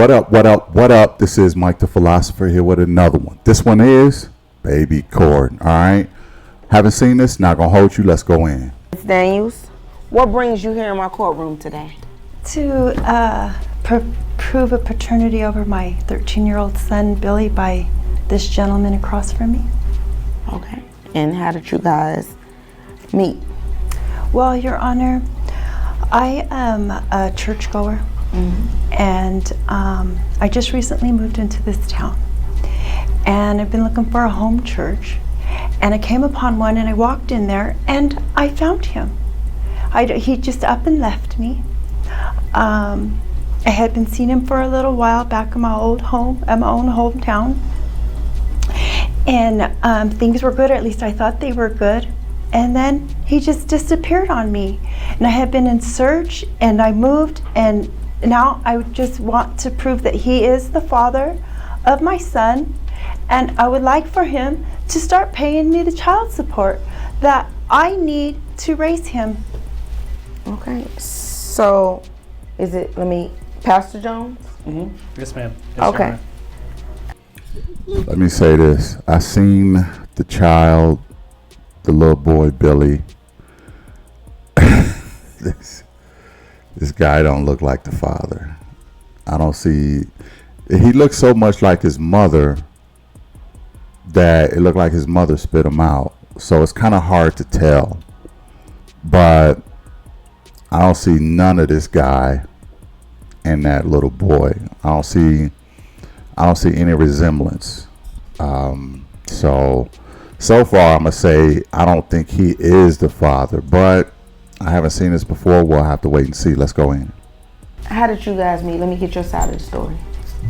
What up, what up, what up? This is Mike the Philosopher here with another one. This one is Baby Court, all right? Haven't seen this? Not gonna hold you. Let's go in. Ms. Daniels, what brings you here in my courtroom today? To prove a paternity over my 13-year-old son, Billy, by this gentleman across from me. Okay. And how did you guys meet? Well, Your Honor, I am a churchgoer, and I just recently moved into this town. And I've been looking for a home church, and I came upon one, and I walked in there, and I found him. He just up and left me. I had been seeing him for a little while back in my old home, at my own hometown. And things were good, or at least I thought they were good. And then he just disappeared on me. And I had been in search, and I moved, and now I just want to prove that he is the father of my son. And I would like for him to start paying me the child support that I need to raise him. Okay. So, is it, Pastor Jones? Yes, ma'am. Yes, Okay. Your Honor. Let me say this. I seen the child, the little boy, Billy. This guy don't look like the father. I don't see, he looks so much like his mother that it looked like his mother spit him out. So it's kind of hard to tell. But I don't see none of this guy and that little boy. I don't see any resemblance. So far I'm gonna say I don't think he is the father, but I haven't seen this before. We'll have to wait and see. Let's go in. How did you guys meet? Let me get your side of the story.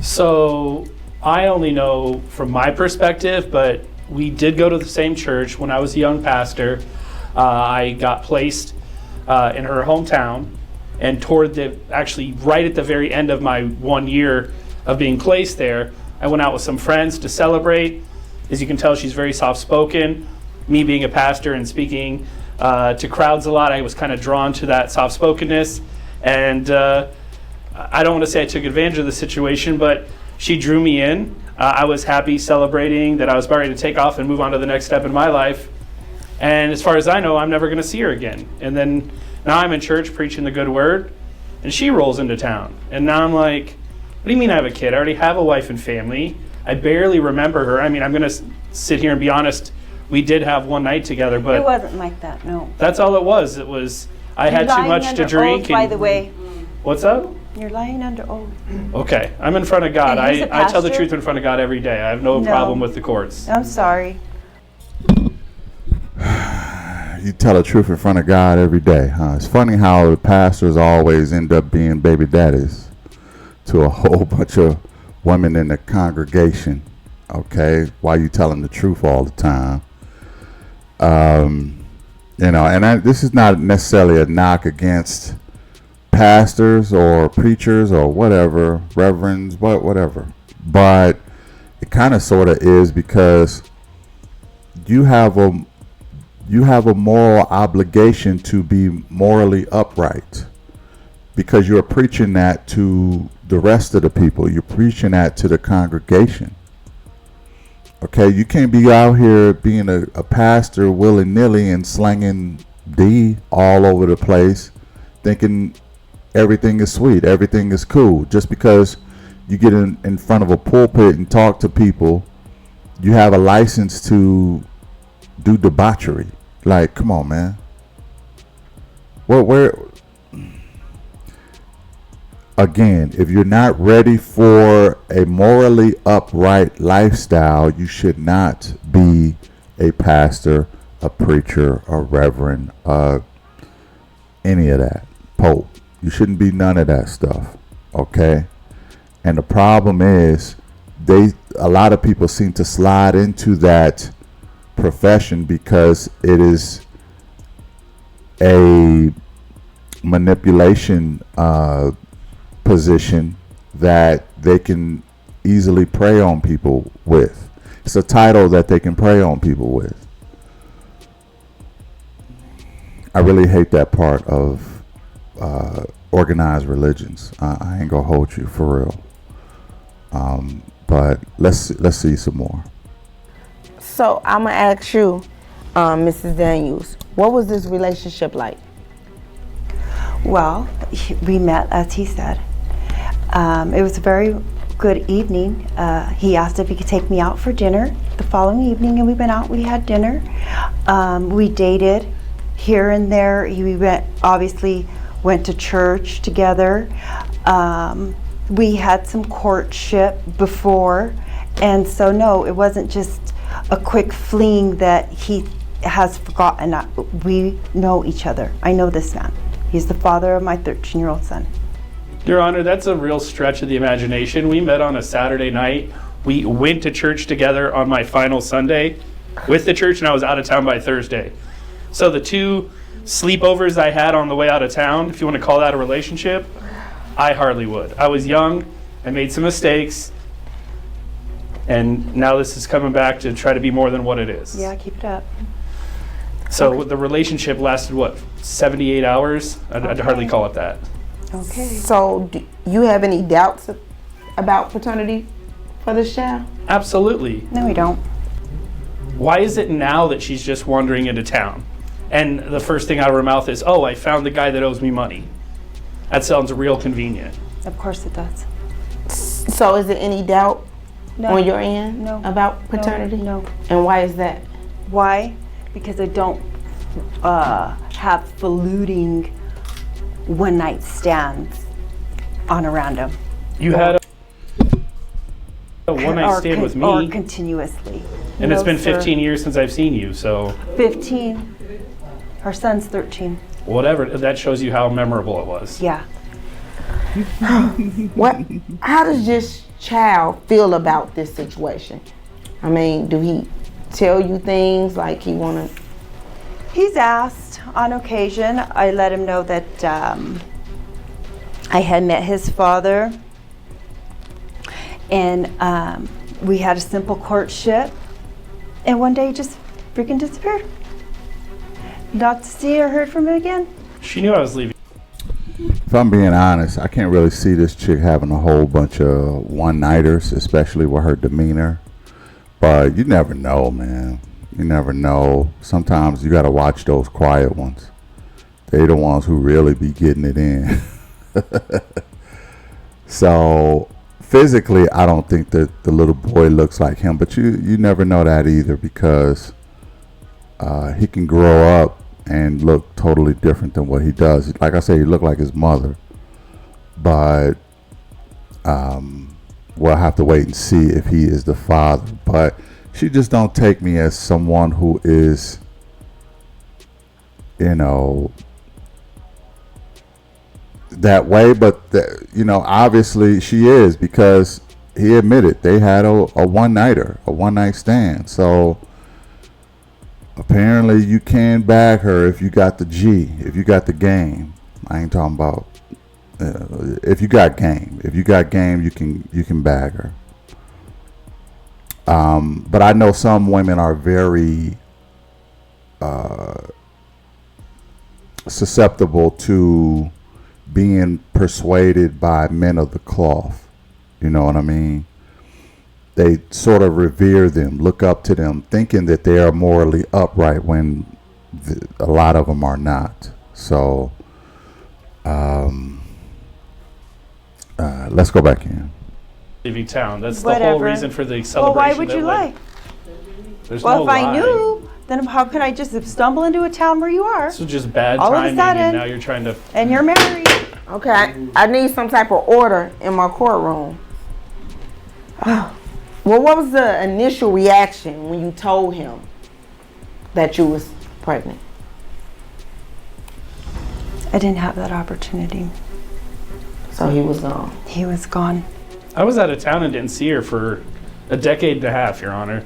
So I only know from my perspective, but we did go to the same church when I was a young pastor. I got placed in her hometown, and actually right at the very end of my 1 year of being placed there, I went out with some friends to celebrate. As you can tell, she's very soft-spoken. Me being a pastor and speaking to crowds a lot, I was kind of drawn to that soft-spokenness. And I don't want to say I took advantage of the situation, but she drew me in. I was happy celebrating that I was about ready to take off and move on to the next step in my life. And as far as I know, I'm never going to see her again. And then now I'm in church preaching the good word, and she rolls into town. And now I'm like, what do you mean I have a kid? I already have a wife and family. I barely remember her. I mean, I'm going to sit here and be honest. We did have one night together, but It wasn't like that, no. that's all it was. It was, I had too much to drink. Oath, by the way. What's up? You're lying under oath. Okay, I'm in front of God. And he's a I tell the pastor? truth in front of God every day. I have no problem with the courts. I'm sorry. You tell the truth in front of God every day, huh? It's funny how the pastors always end up being baby daddies to a whole bunch of women in the congregation, okay? Why you telling the truth all the time? This is not necessarily a knock against pastors or preachers or whatever, reverends, whatever. But it kind of sort of is, because you have a moral obligation to be morally upright, because you're preaching that to the rest of the people. You're preaching that to the congregation. Okay, you can't be out here being a pastor willy-nilly and slanging D all over the place, thinking everything is sweet, everything is cool. Just because you get in front of a pulpit and talk to people, you have a license to do debauchery. Like, come on, man. Where again, if you're not ready for a morally upright lifestyle, you should not be a pastor, a preacher, a reverend, any of that. Pope. You shouldn't be none of that stuff. Okay? And the problem is, a lot of people seem to slide into that profession because it is a manipulation position that they can easily prey on people with. It's a title that they can prey on people with. I really hate that part of organized religions. I ain't gonna hold you, for real. But let's see some more. So I'm gonna ask you, Mrs. Daniels, what was this relationship like? Well, we met, as he said. It was a very good evening. He asked if he could take me out for dinner the following evening, and we went out, we had dinner. We dated here and there. Obviously went to church together. We had some courtship before, and so no, it wasn't just a quick fling that he has forgotten. We know each other. I know this man. He's the father of my 13-year-old son. Your Honor, that's a real stretch of the imagination. We met on a Saturday night. We went to church together on my final Sunday with the church, and I was out of town by Thursday. So the 2 sleepovers I had on the way out of town, if you want to call that a relationship, I hardly would. I was young, I made some mistakes, and now this is coming back to try to be more than what it is. Yeah, keep it up. So the relationship lasted, what, 78 hours? I'd hardly call it that. Okay. So do you have any doubts about paternity for this child? Absolutely. No, we don't. Why is it now that she's just wandering into town? And the first thing out of her mouth is, oh, I found the guy that owes me money. That sounds real convenient. Of course it does. So is there any doubt on your end No. about paternity? No. And why is that? Why? Because I don't have fluting one-night stands on a random. You had a one-night stand with Or me, continuously. and it's No, been sir. 15 years since I've seen you, so 15. Our son's 13. whatever. That shows you how memorable it was. Yeah. How does this child feel about this situation? I mean, do he tell you things like he wanna? He's asked on occasion. I let him know that I had met his father, and we had a simple courtship, and one day he just freaking disappeared. Not to see or heard from him again. She knew I was leaving. If I'm being honest, I can't really see this chick having a whole bunch of one-nighters, especially with her demeanor. But you never know, man. You never know. Sometimes you got to watch those quiet ones. They the ones who really be getting it in. So physically, I don't think that the little boy looks like him. But you never know that either, because he can grow up and look totally different than what he does. Like I say, he looked like his mother. But we'll have to wait and see if he is the father. But she just don't take me as someone who is, that way. But obviously she is, because he admitted they had a one-night stand. So apparently you can bag her if you got the G, if you got the game. I ain't talking about if you got game. If you got game, you can bag her. But I know some women are very susceptible to being persuaded by men of the cloth. You know what I mean? They sort of revere them, look up to them, thinking that they are morally upright when a lot of them are not. So let's go back in. Leaving town. That's the whole Whatever. reason for the Well, celebration. why would you lie? There's Well, no if I lie. knew, then how could I just stumble into a town where you are This was just bad All of a timing, sudden- and now you're trying to. and you're married? Okay, I need some type of order in my courtroom. Well, what was the initial reaction when you told him that you was pregnant? I didn't have that opportunity. So he was gone. He was gone. I was out of town and didn't see her for a decade and a half, Your Honor.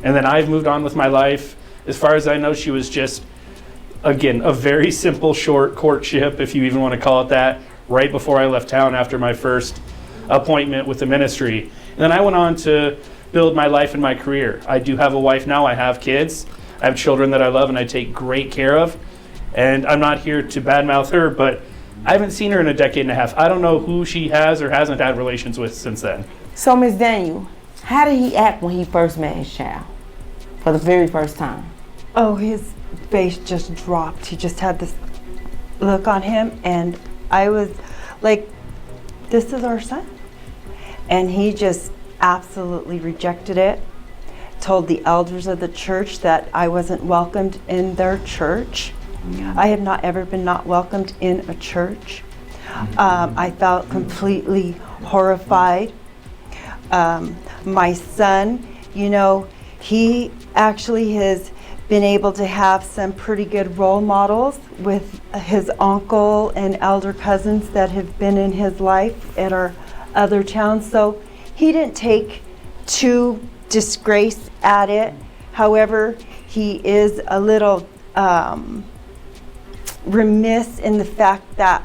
And then I've moved on with my life. As far as I know, she was just, again, a very simple, short courtship, if you even want to call it that, right before I left town after my first appointment with the ministry. And then I went on to build my life and my career. I do have a wife now. I have kids. I have children that I love and I take great care of. And I'm not here to badmouth her, but I haven't seen her in a decade and a half. I don't know who she has or hasn't had relations with since then. So, Miss Daniel, how did he act when he first met his child for the very first time? Oh, his face just dropped. He just had this look on him, and I was like, this is our son. And he just absolutely rejected it. Told the elders of the church that I wasn't welcomed in their church. I have not ever been not welcomed in a church. I felt completely horrified. My son, you know, he actually has been able to have some pretty good role models with his uncle and elder cousins that have been in his life at our other towns. So he didn't take too disgrace at it. However, he is a little remiss in the fact that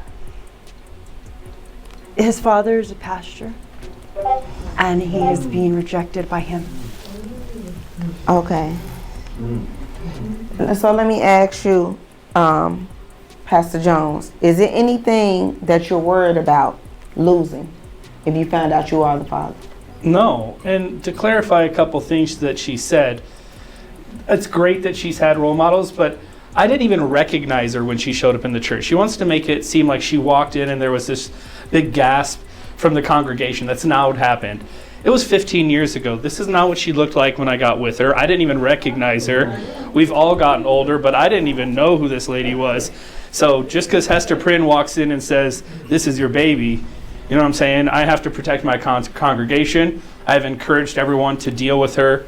his father is a pastor and he is being rejected by him. Okay. So let me ask you, Pastor Jones, is it anything that you're worried about losing if you found out you are the father? No, and to clarify a couple things that she said, it's great that she's had role models, but I didn't even recognize her when she showed up in the church. She wants to make it seem like she walked in and there was this big gasp from the congregation. That's not what happened. It was 15 years ago. This is not what she looked like when I got with her. I didn't even recognize her. We've all gotten older, but I didn't even know who this lady was. So just because Hester Prynne walks in and says, this is your baby, you know what I'm saying? I have to protect my congregation. I've encouraged everyone to deal with her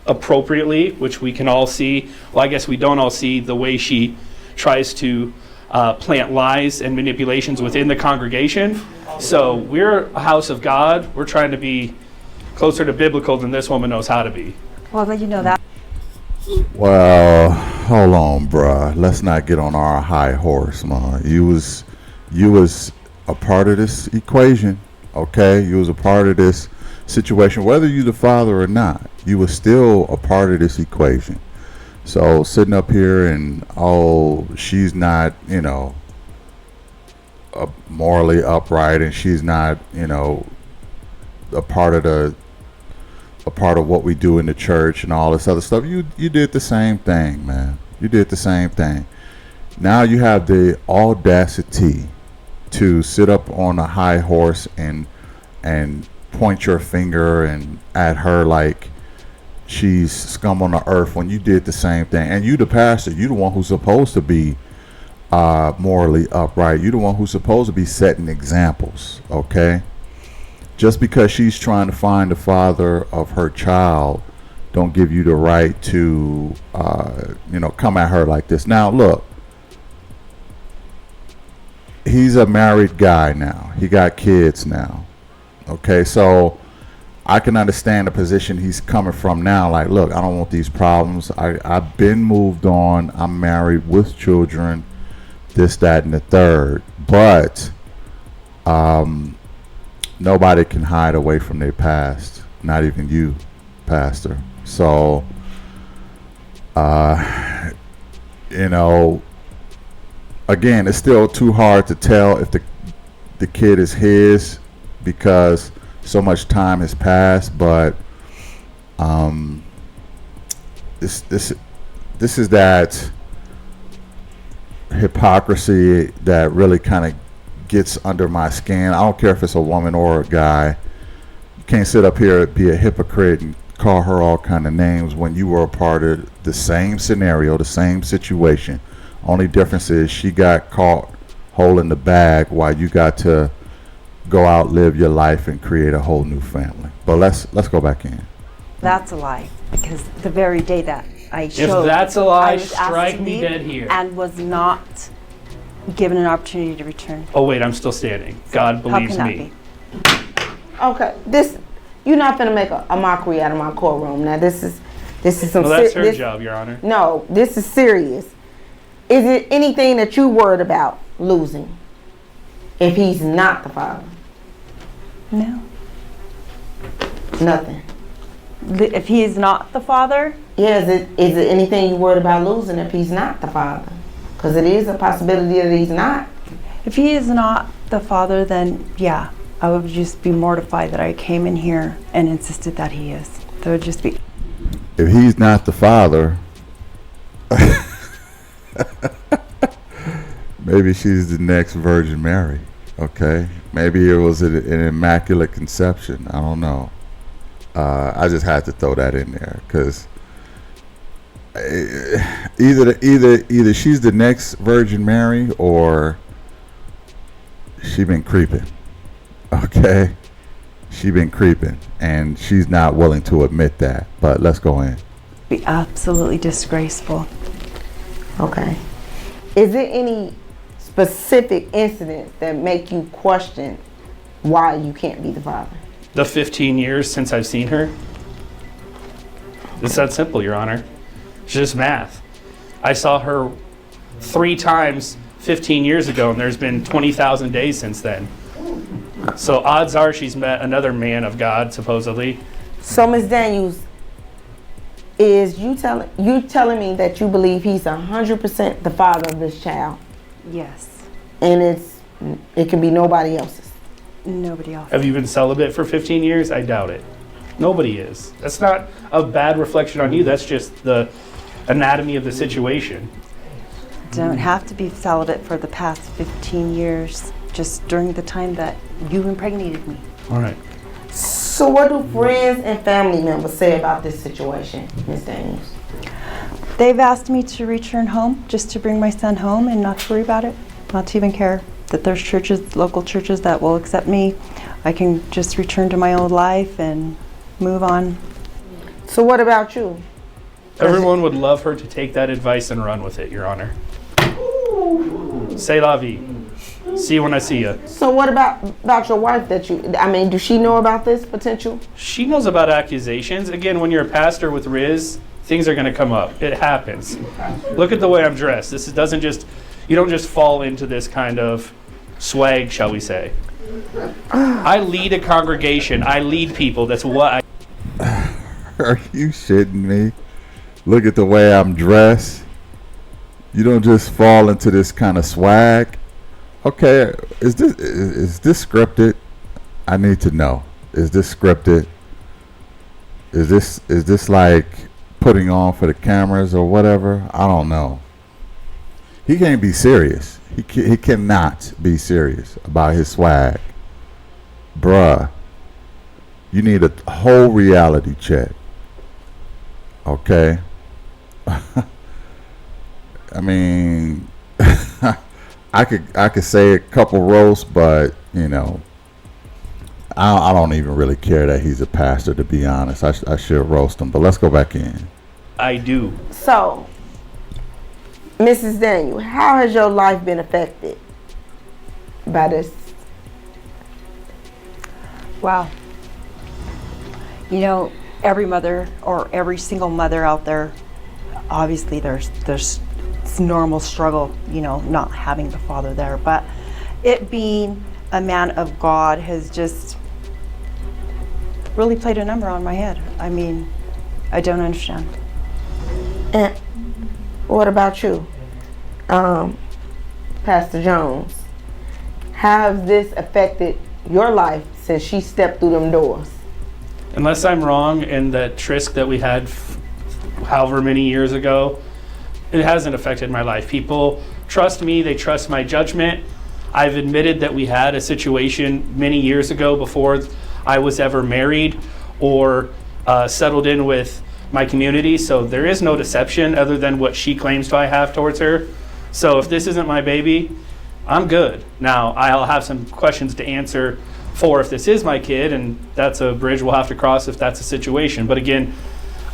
appropriately, which we can all see. Well, I guess we don't all see the way she tries to plant lies and manipulations within the congregation. So we're a house of God. We're trying to be closer to biblical than this woman knows how to be. Well, you know that. Well, hold on, bruh. Let's not get on our high horse, man. You was a part of this equation, okay? You was a part of this situation, whether you the father or not. You was still a part of this equation. So sitting up here and she's not, you know, morally upright, and she's not, you know, a part of what we do in the church and all this other stuff. You did the same thing, man. You did the same thing. Now you have the audacity to sit up on a high horse and point your finger and at her like she's scum on the earth when you did the same thing. And you the pastor, you the one who's supposed to be morally upright. You the one who's supposed to be setting examples, okay? Just because she's trying to find the father of her child don't give you the right to come at her like this. Now look, he's a married guy now. He got kids now. Okay, so I can understand the position he's coming from now. Like, look, I don't want these problems. I've been moved on. I'm married with children, this, that, and the third. But nobody can hide away from their past, not even you, Pastor. So, again, it's still too hard to tell if the kid is his because so much time has passed. But this is that hypocrisy that really kind of gets under my skin. I don't care if it's a woman or a guy. You can't sit up here and be a hypocrite and call her all kind of names when you were a part of the same scenario, the same situation. Only difference is she got caught holding the bag while you got to go out, live your life, and create a whole new family. But let's go back in. That's a lie, because the very day that I showed, If that's a lie, I was asked strike to me leave dead here. and was not given an opportunity to return. Oh wait, I'm still standing. God How believes can that me. be? Okay, you're not gonna make a mockery out of my courtroom. Now this is some. Well, that's her job, Your Honor. No, this is serious. Is it anything that you worried about losing if he's not the father? No. Nothing. If he is not the father, Yeah, is it anything you worried about losing if he's not the father? Because it is a possibility that he's not. if he is not the father, then yeah, I would just be mortified that I came in here and insisted that he is. That would just be. If he's not the father, maybe she's the next Virgin Mary. Okay, maybe it was an immaculate conception. I don't know. I just had to throw that in there because either she's the next Virgin Mary or she been creeping. Okay, she been creeping, and she's not willing to admit that. But let's go in. Be absolutely disgraceful. Okay. Is there any specific incidents that make you question why you can't be the father? The 15 years since I've seen her. It's that simple, Your Honor. It's just math. I saw her 3 times 15 years ago, and there's been 20,000 days since then. So odds are she's met another man of God, supposedly. So, Ms. Daniels, is you telling me that you believe he's 100% the father of this child, Yes. and it can be nobody else's? Nobody else. Have you been celibate for 15 years? I doubt it. Nobody is. That's not a bad reflection on you. That's just the anatomy of the situation. Don't have to be celibate for the past 15 years, just during the time that you impregnated me. All right. So what do friends and family members say about this situation, Ms. Daniels? They've asked me to return home, just to bring my son home and not to worry about it, not to even care that there's churches, local churches that will accept me. I can just return to my old life and move on. So what about you? Everyone would love her to take that advice and run with it, Your Honor. C'est la vie. See you when I see you. So what about your wife does she know about this potential? She knows about accusations. Again, when you're a pastor with Riz, things are going to come up. It happens. Look at the way I'm dressed. You don't just fall into this kind of swag, shall we say. I lead a congregation. I lead people. That's what I... Are you shitting me? Look at the way I'm dressed. You don't just fall into this kind of swag. Okay, is this scripted? I need to know. Is this scripted? Is this like putting on for the cameras or whatever? I don't know. He can't be serious. He cannot be serious about his swag. Bruh, you need a whole reality check. Okay? I mean, I could say a couple roasts, but I don't even really care that he's a pastor, to be honest. I should roast him, but let's go back in. I do. So, Mrs. Daniel, how has your life been affected by this? Wow. Every mother or every single mother out there, obviously there's normal struggle, not having the father there. But it being a man of God has just really played a number on my head. I mean, I don't understand. And what about you, Pastor Jones? How has this affected your life since she stepped through them doors? Unless I'm wrong, in that tryst that we had however many years ago, it hasn't affected my life. People trust me. They trust my judgment. I've admitted that we had a situation many years ago before I was ever married or settled in with my community. So there is no deception other than what she claims to I have towards her. So if this isn't my baby, I'm good. Now, I'll have some questions to answer for if this is my kid, and that's a bridge we'll have to cross if that's a situation. But again,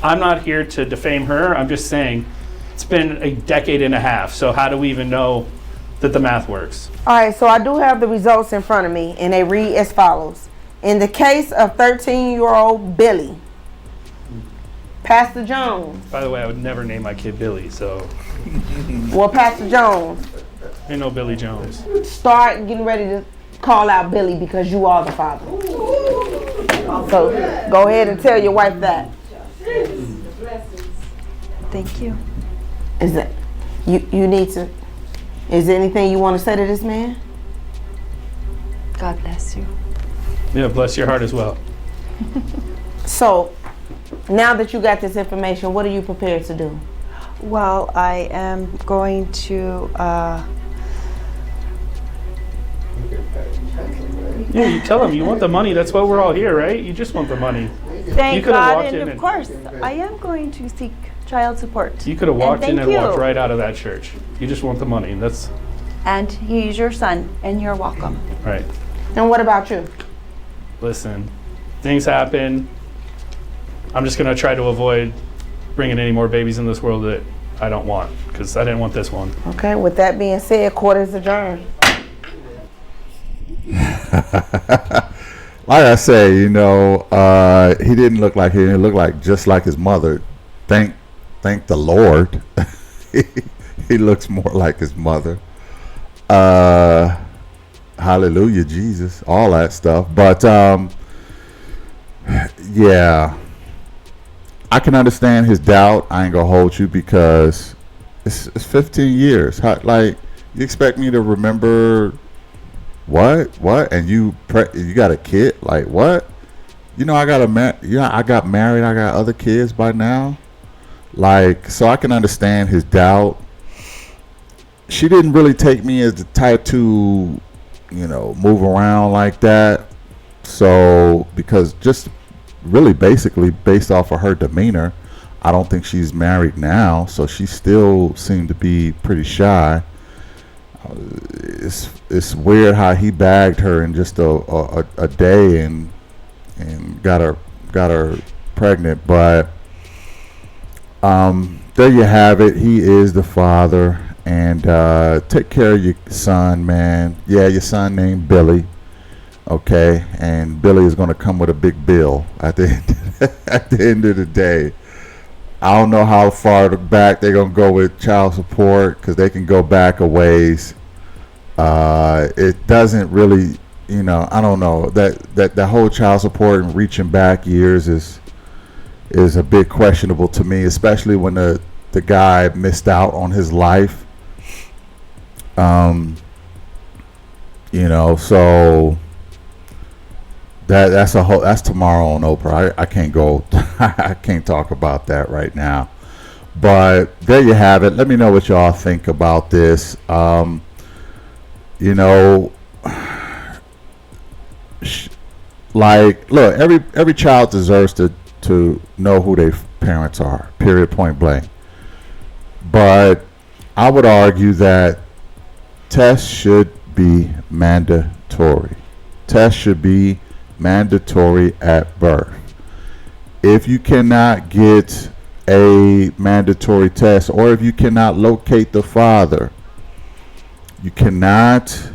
I'm not here to defame her. I'm just saying it's been a decade and a half. So how do we even know that the math works? All right, so I do have the results in front of me, and they read as follows. In the case of 13-year-old Billy, Pastor Jones. By the way, I would never name my kid Billy, so. Well, Pastor Jones, Ain't no Billy Jones. start getting ready to call out Billy because you are the father. So go ahead and tell your wife that. Thank you. Is that you need to? Is there anything you want to say to this man? God bless you. Yeah, bless your heart as well. So, now that you got this information, what are you prepared to do? Well, I am going to, Yeah, you tell them you want the money. That's why we're all here, right? You just want the money. thank could've God, walked and in of and- course, I am going to seek child support. You could have walked in thank and walked you. right out of that church. You just want the money. That's And he's your son, and you're welcome. right. And what about you? Listen, things happen. I'm just going to try to avoid bringing any more babies in this world that I don't want, because I didn't want this one. Okay, with that being said, court is adjourned. Like I say, he didn't look like he looked like just like his mother. Thank the Lord. He looks more like his mother. Hallelujah, Jesus, all that stuff. But yeah, I can understand his doubt. I ain't gonna hold you because it's 15 years. Like, you expect me to remember what? And you got a kid? Like, what? I got married. I got other kids by now. Like, so I can understand his doubt. She didn't really take me as the type to, move around like that. So, because just really basically based off of her demeanor, I don't think she's married now. So she still seemed to be pretty shy. It's weird how he bagged her in just a day and got her pregnant. But there you have it. He is the father. And take care of your son, man. Yeah, your son named Billy. Okay, and Billy is going to come with a big bill at the end of the day. I don't know how far back they're going to go with child support, because they can go back a ways. It doesn't really, I don't know, that whole child support and reaching back years is a bit questionable to me, especially when the guy missed out on his life. So that's tomorrow on Oprah. I can't go. I can't talk about that right now. But there you have it. Let me know what y'all think about this. Look, every child deserves to know who their parents are. Period. Point blank. But I would argue that tests should be mandatory. Tests should be mandatory at birth. If you cannot get a mandatory test, or if you cannot locate the father, you cannot,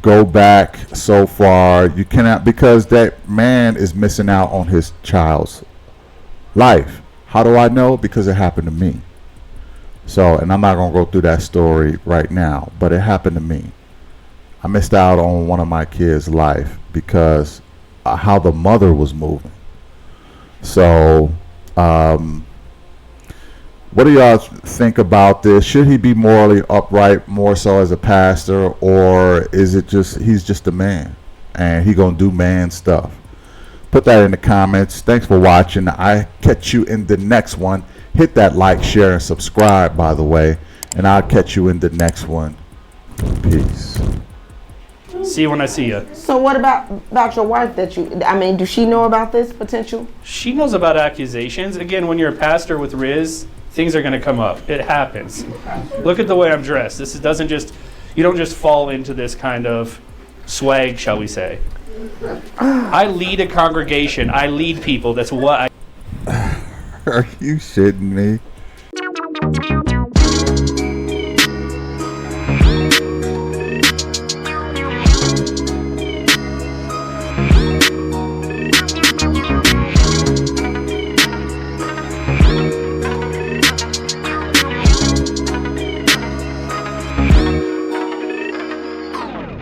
go back so far. You cannot, because that man is missing out on his child's life. How do I know? Because it happened to me. So, and I'm not going to go through that story right now, but it happened to me. I missed out on one of my kids' life because how the mother was moving. So, what do y'all think about this? Should he be morally upright more so as a pastor, or is it just he's just a man and he going to do man stuff? Put that in the comments. Thanks for watching. I catch you in the next one. Hit that like, share, and subscribe, by the way. And I'll catch you in the next one. Peace. See you when I see you. So what about your wife does she know about this potential? She knows about accusations. Again, when you're a pastor with Riz, things are going to come up. It happens. Look at the way I'm dressed. You don't just fall into this kind of swag, shall we say. I lead a congregation. I lead people. That's what I... Are you shitting me?